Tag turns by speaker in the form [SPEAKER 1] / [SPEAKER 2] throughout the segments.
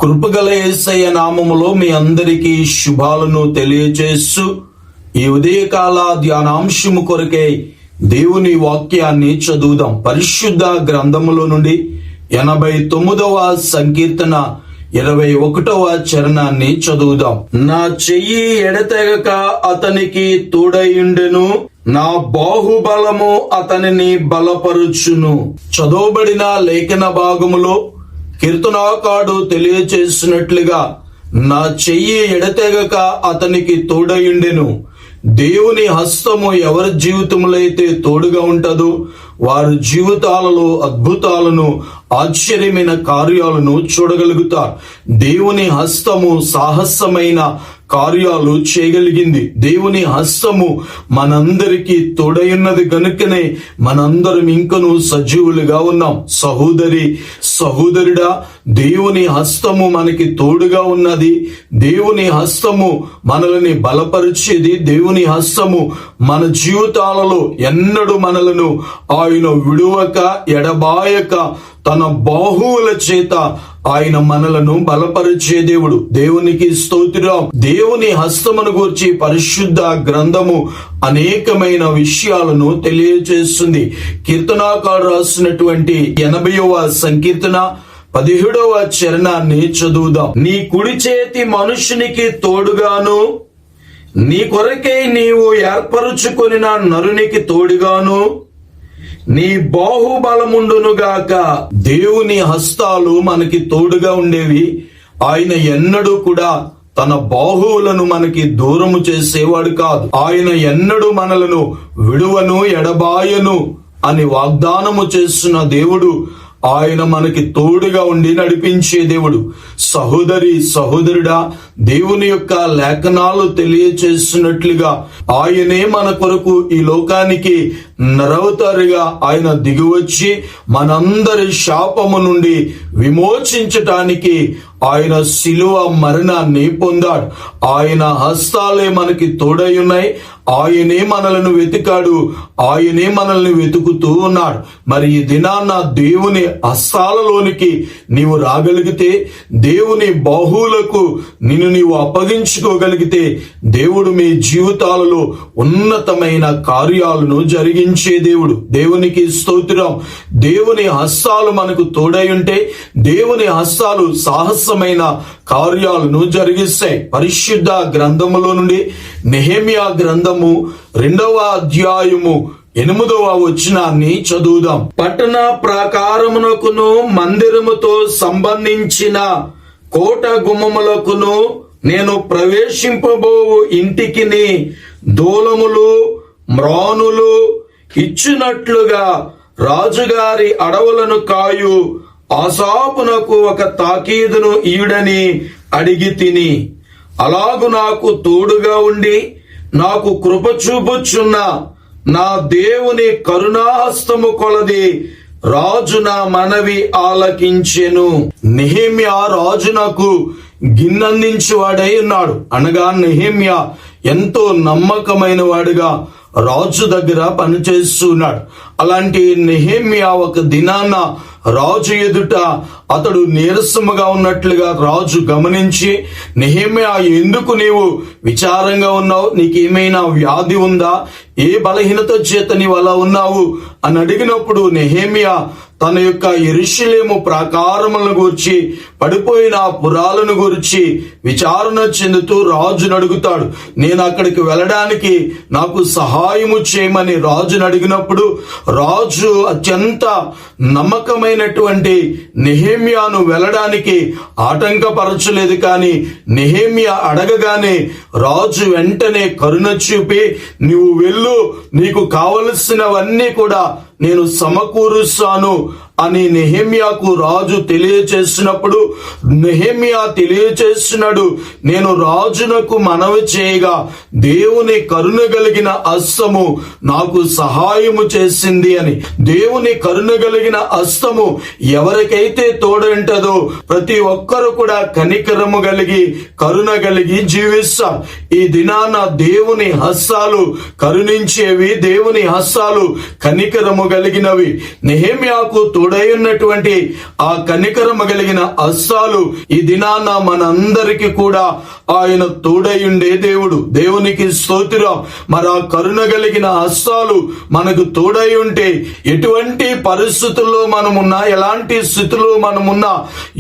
[SPEAKER 1] కృపగల యేసయ్య నామములో మీ అందరికీ శుభాలను తెలియజేస్తూ ఈ ఉదయకాల ధ్యానాంశము కొరకై దేవుని వాక్యాన్ని చదువుదాం. పరిశుద్ధ గ్రంథములో నుండి 89వ సంకీర్తన 21వ చరణాన్ని చదువుదాం. నా చెయ్యి ఎడతెగక అతనికి తోడయుండెను, నా బాహుబలము అతనిని బలపరుచును. చదవబడిన లేఖన భాగములో కీర్తనాకారుడు తెలియచేసినట్లుగా నా చెయ్యి ఎడతెగక అతనికి తోడయుండెను. దేవుని హస్తము ఎవరి జీవితంలో అయితే తోడుగా ఉంటుందో వారి జీవితాలలో అద్భుతాలను, ఆశ్చర్యమైన కార్యాలను చూడగలుగుతారు. దేవుని హస్తము సాహసమైన కార్యాలు చేయగలిగింది. దేవుని హస్తము మనందరికీ తోడైనది గనుకనే మనందరం ఇంకను సజీవులుగా ఉన్నాం. సహోదరి, సహోదరుడా, దేవుని హస్తము మనకి తోడుగా ఉన్నది. దేవుని హస్తము మనల్ని బలపరిచేది. దేవుని హస్తము మన జీవితాలలో ఎన్నడూ మనలను ఆయన విడువక ఎడబాయక తన బాహువుల చేత ఆయన మనలను బలపరిచే దేవుడు. దేవునికి స్తోత్రం. దేవుని హస్తమును గూర్చి పరిశుద్ధ గ్రంథము అనేకమైన విషయాలను తెలియజేస్తుంది. కీర్తనాకారుడు రాసినటువంటి 80వ సంకీర్తన 17వ చరణాన్ని చదువుదాం. నీ కుడి చేతి మనుషునికి తోడుగాను, నీ కొరకై నీవు ఏర్పరుచుకొనిన నరునికి తోడుగాను నీ బాహుబలముండునుగాక. దేవుని హస్తాలు మనకి తోడుగా ఉండేవి. ఆయన ఎన్నడూ కూడా తన బాహువులను మనకి దూరము చేసేవాడు కాదు. ఆయన ఎన్నడూ మనలను విడువను ఎడబాయను అని వాగ్దానము చేస్తున్న దేవుడు. ఆయన మనకి తోడుగా ఉండి నడిపించే దేవుడు. సహోదరి, సహోదరుడా, దేవుని యొక్క లేఖనాలు తెలియచేస్తున్నట్లుగా ఆయనే మన కొరకు ఈ లోకానికి నరవతారిగా ఆయన దిగివచ్చి మనందరి శాపము నుండి విమోచించటానికి ఆయన శిలువ మరణాన్ని పొందాడు. ఆయన హస్తాలే మనకి తోడై ఉన్నాయి. ఆయనే మనలను వెతికాడు. ఆయనే మనల్ని వెతుకుతూ ఉన్నాడు. మరి ఈ దినాన్న దేవుని హస్తాలలోనికి నీవు రాగలిగితే, దేవుని బాహువులకు నిన్ను నీవు అప్పగించుకోగలిగితే, దేవుడు మీ జీవితాలలో ఉన్నతమైన కార్యాలను జరిగించే దేవుడు. దేవునికి స్తోత్రం. దేవుని హస్తాలు మనకు తోడై ఉంటే దేవుని హస్తాలు సాహసమైన కార్యాలను జరిగిస్తాయి. పరిశుద్ధ గ్రంథములో నుండి నెహెమ్యా గ్రంథము 2వ అధ్యాయము 8వ వచనాన్ని చదువుదాం. పట్టణ ప్రాకారమునకును మందిరముతో సంబంధించిన కోట గుమ్మములకును నేను ప్రవేశింపబోవు ఇంటికిని దూలములు మ్రానులు ఇచ్చినట్లుగా రాజుగారి అడవులను కాయు ఆసాపునకు ఒక తాకీదును ఈడని అడిగి తిని, అలాగు నాకు తోడుగా ఉండి నాకు కృప చూపుచున్న నా దేవుని కరుణాహస్తము కొలది రాజు నా మనవి ఆలకించెను. నెహెమ్యా రాజునకు గిన్నందించేవాడై ఉన్నాడు. అనగా నెహెమ్యా ఎంతో నమ్మకమైన వాడుగా రాజు దగ్గర పనిచేస్తున్నాడు. అలాంటి నెహెమ్యా ఒక దినాన రాజు ఎదుట అతడు నీరసముగా ఉన్నట్లుగా రాజు గమనించి, నెహెమ్యా, ఎందుకు నీవు విచారంగా ఉన్నావు? నీకేమైనా వ్యాధి ఉందా? ఏ బలహీనత చేత నీవు అలా ఉన్నావు అని అడిగినప్పుడు నెహెమ్యా తన యొక్క యెరూషలేము ప్రాకారములను గూర్చి, పడిపోయిన పురాలను గురించి విచారణ చెందుతూ రాజును అడుగుతాడు. నేను అక్కడికి వెళ్ళడానికి నాకు సహాయము చేయమని రాజును అడిగినప్పుడు రాజు అత్యంత నమ్మకమైనటువంటి నెహెమ్యాను వెళ్ళడానికి ఆటంకపరచలేదు. కానీ నెహెమ్యా అడగగానే రాజు వెంటనే కరుణ చూపి, నీవు వెళ్ళు, నీకు కావలసినవన్నీ కూడా నేను సమకూరుస్తాను అని నెహెమ్యాకు రాజు తెలియచేసినప్పుడు నెహెమ్యా తెలియచేస్తున్నాడు, నేను రాజునకు మనవి చేయగా దేవుని కరుణ కలిగిన హస్తము నాకు సహాయము చేసింది అని. దేవుని కరుణ కలిగిన హస్తము ఎవరికైతే తోడుంటదో ప్రతి ఒక్కరు కూడా కనికరము కలిగి కరుణ కలిగి జీవిస్తారు. ఈ దినాన దేవుని హస్తాలు కరుణించేవి, దేవుని హస్తాలు కనికరము కలిగినవి. నెహెమ్యాకు తోడై ఉన్నటువంటి ఆ కనికరము కలిగిన హస్తాలు ఈ దినాన మనందరికీ కూడా ఆయన తోడై ఉండే దేవుడు. దేవునికి స్తోత్రం. మరి ఆ కరుణ కలిగిన హస్తాలు మనకు తోడై ఉంటే ఎటువంటి పరిస్థితుల్లో మనమున్నా, ఎలాంటి స్థితిలో మనమున్నా,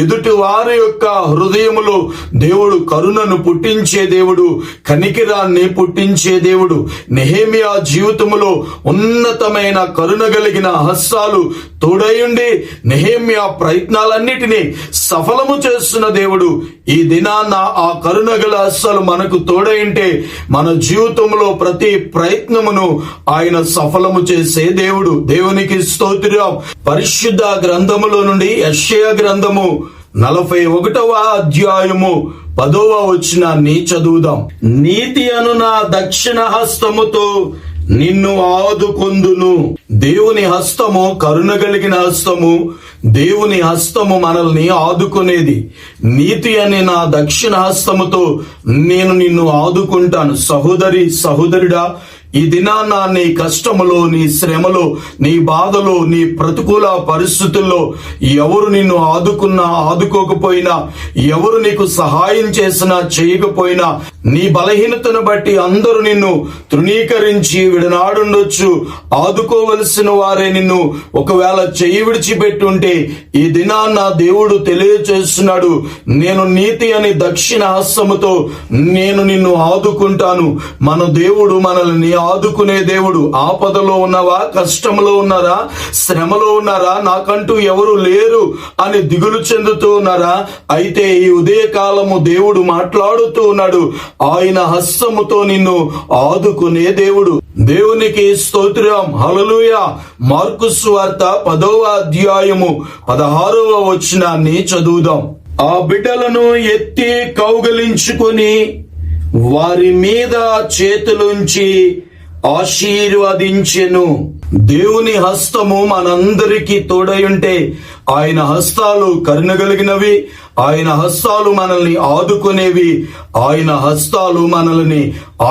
[SPEAKER 1] ఎదుటి వారి యొక్క హృదయములో దేవుడు కరుణను పుట్టించే దేవుడు, కనికిరాన్ని పుట్టించే దేవుడు. నెహెమియా జీవితములో ఉన్నతమైన కరుణ కలిగిన హస్తాలు తోడయుండి నెహెమియా ప్రయత్నాలన్నిటినీ సఫలము చేస్తున్న దేవుడు. ఈ దినాన ఆ కరుణ గల హస్తాలు మనకు తోడయింటే మన జీవితంలో ప్రతి ప్రయత్నమును ఆయన సఫలము చేసే దేవుడు. దేవునికి స్తోత్రం. పరిశుద్ధ గ్రంథములో నుండి యెషయా గ్రంథము 41వ అధ్యాయము 10వ వచనాన్ని చదువుదాం. నీతి అను నా దక్షిణ హస్తముతో నిన్ను ఆదుకొందును. దేవుని హస్తము కరుణ కలిగిన హస్తము. దేవుని హస్తము మనల్ని ఆదుకునేది. నీతి అనే నా దక్షిణ హస్తముతో నేను నిన్ను ఆదుకుంటాను. సహోదరి, సహోదరుడా, ఈ దినాన నీ కష్టములో, నీ శ్రమలో, నీ బాధలో, నీ ప్రతికూల పరిస్థితుల్లో ఎవరు నిన్ను ఆదుకున్నా ఆదుకోకపోయినా, ఎవరు నీకు సహాయం చేసినా చేయకపోయినా, నీ బలహీనతను బట్టి అందరూ నిన్ను తృణీకరించి విడనాడుండొచ్చు. ఆదుకోవలసిన వారే నిన్ను ఒకవేళ చెయ్యి విడిచిపెట్టుంటే ఈ దినాన్న దేవుడు తెలియచేస్తున్నాడు, నేను నీతి అని దక్షిణ హస్తముతో నేను నిన్ను ఆదుకుంటాను. మన దేవుడు మనల్ని ఆదుకునే దేవుడు. ఆపదలో ఉన్నావా, కష్టంలో ఉన్నారా, శ్రమలో ఉన్నారా, నాకంటూ ఎవరు లేరు అని దిగులు చెందుతూ ఉన్నారా? అయితే ఈ ఉదయకాలము దేవుడు మాట్లాడుతూ ఉన్నాడు. ఆయన హస్తముతో నిన్ను ఆదుకునే దేవుడు. దేవునికి స్తోత్రం. హల్లెలూయా. మార్కు సువార్త 10వ అధ్యాయము 16వ వచనాన్ని చదువుదాం. ఆ బిడ్డలను ఎత్తి కౌగలించుకొని వారి మీద చేతులుంచి ఆశీర్వదించెను. దేవుని హస్తము మనందరికీ తోడై ఉంటే ఆయన హస్తాలు కరుణ కలిగినవి, ఆయన హస్తాలు మనల్ని ఆదుకునేవి, ఆయన హస్తాలు మనల్ని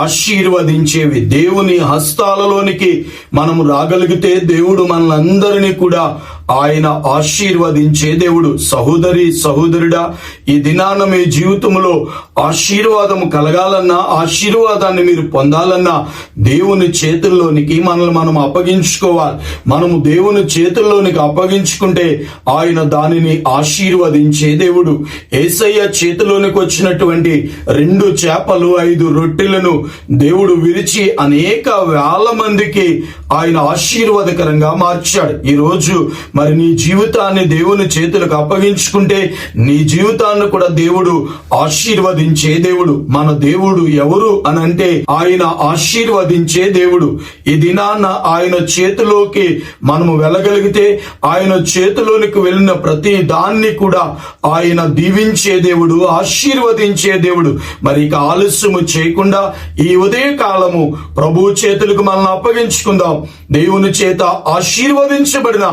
[SPEAKER 1] ఆశీర్వదించేవి. దేవుని హస్తాలలోనికి మనము రాగలిగితే దేవుడు మనలందరినీ కూడా ఆయన ఆశీర్వదించే దేవుడు. సహోదరి, సహోదరుడా, ఈ దినాన మీ జీవితంలో ఆశీర్వాదము కలగాలన్నా, ఆశీర్వాదాన్ని మీరు పొందాలన్నా దేవుని చేతుల్లోనికి మనల్ని మనం అప్పగించుకోవాలి. మనము దేవుని చేతుల్లోనికి అప్పగించుకుంటే ఆయన దానిని ఆశీర్వదించే దేవుడు. యేసయ్య చేతిలోనికి వచ్చినటువంటి 2 చేపలు 5 రొట్టెలను దేవుడు విరిచి అనేక వేల మందికి ఆయన ఆశీర్వాదకరంగా మార్చాడు. ఈ రోజు మరి నీ జీవితాన్ని దేవుని చేతులకు అప్పగించుకుంటే నీ జీవితాన్ని కూడా దేవుడు ఆశీర్వదించే దేవుడు. మన దేవుడు ఎవరు అని అంటే ఆయన ఆశీర్వదించే దేవుడు. ఈ దినాన ఆయన చేతిలోకి మనము వెళ్ళగలిగితే, ఆయన చేతిలోనికి వెళ్ళిన ప్రతి దాన్ని కూడా ఆయన దీవించే దేవుడు, ఆశీర్వదించే దేవుడు. మరి ఇక ఆలస్యము చేయకుండా ఈ ఉదయ కాలము ప్రభు చేతులకు మనల్ని అప్పగించుకుందాం. దేవుని చేత ఆశీర్వదించబడిన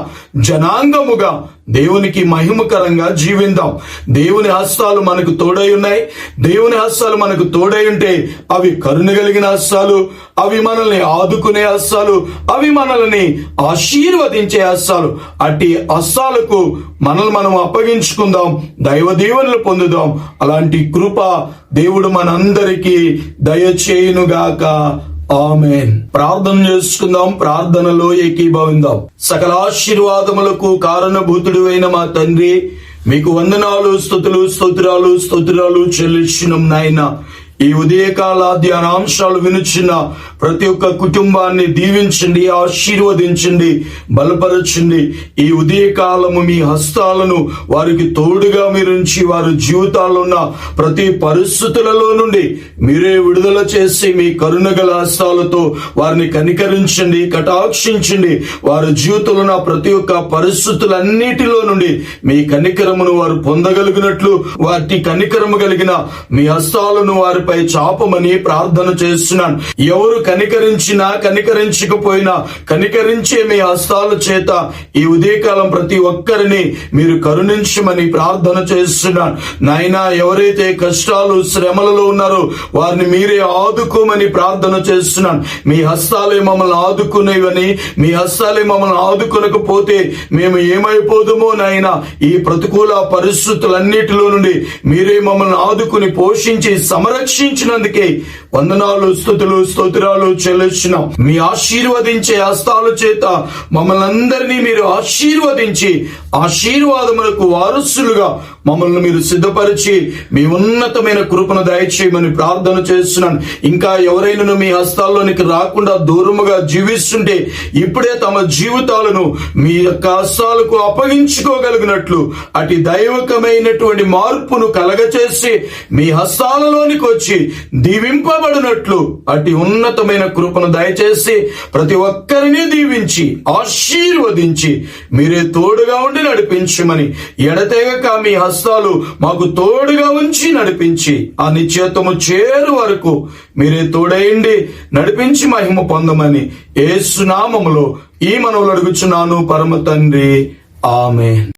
[SPEAKER 1] జనాంగముగా దేవునికి మహిమకరంగా జీవిందాం. దేవుని హస్తాలు మనకు తోడై ఉన్నాయి. దేవుని హస్తాలు మనకు తోడై ఉంటే అవి కరుణ కలిగిన హస్తాలు, అవి మనల్ని ఆదుకునే హస్తాలు, అవి మనల్ని ఆశీర్వదించే హస్తాలు. అట్టి హస్తాలకు మనల్ని మనం అప్పగించుకుందాం, దైవ దీవెనలు పొందుదాం. అలాంటి కృప దేవుడు మనందరికీ దయచేయునుగాక. ఆమేన్. ప్రార్థన చేసుకుందాం. ప్రార్థనలో ఏకీభవిందాం. సకల ఆశీర్వాదములకు కారణభూతుడు అయిన మా తండ్రి, మీకు వందనాలు, స్తుతులు, స్తోత్రాలు చెల్లించున్నాం నాయన. ఈ ఉదయకాల ధ్యానాంశాలు వినుచున్న ప్రతి ఒక్క కుటుంబాన్ని దీవించండి, ఆశీర్వదించండి, బలపరచండి. ఈ ఉదయకాలము మీ హస్తాలను వారికి తోడుగా మీరుంచి వారి జీవితాల్లో ఉన్న ప్రతి పరిస్థితులలో నుండి మీరే విడుదల చేసి మీ కరుణ గల హస్తాలతో వారిని కనికరించండి, కటాక్షించండి. వారి జీవితంలో ఉన్న ప్రతి ఒక్క పరిస్థితులన్నిటిలో నుండి మీ కనికరమును వారు పొందగలిగినట్లు వాటి కనికరము కలిగిన మీ హస్తాలను వారిపై వారిపై చాపమని ప్రార్థన చేస్తున్నాను. ఎవరు కనికరించినా కనికరించకపోయినా కనికరించే మీ హస్తాల చేత ఈ ఉదయకాలం ప్రతి ఒక్కరిని మీరు కరుణించమని ప్రార్థన చేస్తున్నాను. నాయనా, ఎవరైతే కష్టాలు శ్రమలలో ఉన్నారో వారిని మీరే ఆదుకోమని ప్రార్థన చేస్తున్నాను. మీ హస్తాలే మమ్మల్ని ఆదుకునేవని, మీ హస్తాలే మమ్మల్ని ఆదుకొనకపోతే మేము ఏమైపోదుమో నాయనా. ఈ ప్రతికూల పరిస్థితులన్నిటిలో నుండి మీరే మమ్మల్ని ఆదుకుని పోషించి సంరక్షించినందుకే వందనాలు, స్తుతులు, స్తోత్రాలు చెల్లిస్తున్నాం. మీ ఆశీర్వదించే హస్తాల చేత మమ్మల్ని అందరినీ మీరు ఆశీర్వదించి ఆశీర్వాదములకు వారసులుగా మమ్మల్ని మీరు సిద్ధపరిచి మీ ఉన్నతమైన కృపను దయచేయమని ప్రార్థన చేస్తున్నాను. ఇంకా ఎవరైనా మీ హస్తాల్లోనికి రాకుండా దూరముగా జీవిస్తుంటే ఇప్పుడే తమ జీవితాలను మీ యొక్క హస్తాలకు అప్పగించుకోగలిగినట్లు అటు దైవకమైనటువంటి మార్పును కలగచేసి మీ హస్తాలలోనికి వచ్చి దీవింపబడినట్లు అటు ఉన్నతమైన కృపను దయచేసి ప్రతి ఒక్కరిని దీవించి ఆశీర్వదించి మీరే తోడుగా ఉండి నడిపించమని, ఎడతెగక మీ హస్తాలు మాకు తోడుగా ఉంచి నడిపించి ఆ నిశ్చయత్వము చేరు వరకు మీరే తోడైండి నడిపించి మహిమ పొందమని యేసు నామములో ఈ మనవులు అడుగుచున్నాను పరమ తండ్రి. ఆమేన్.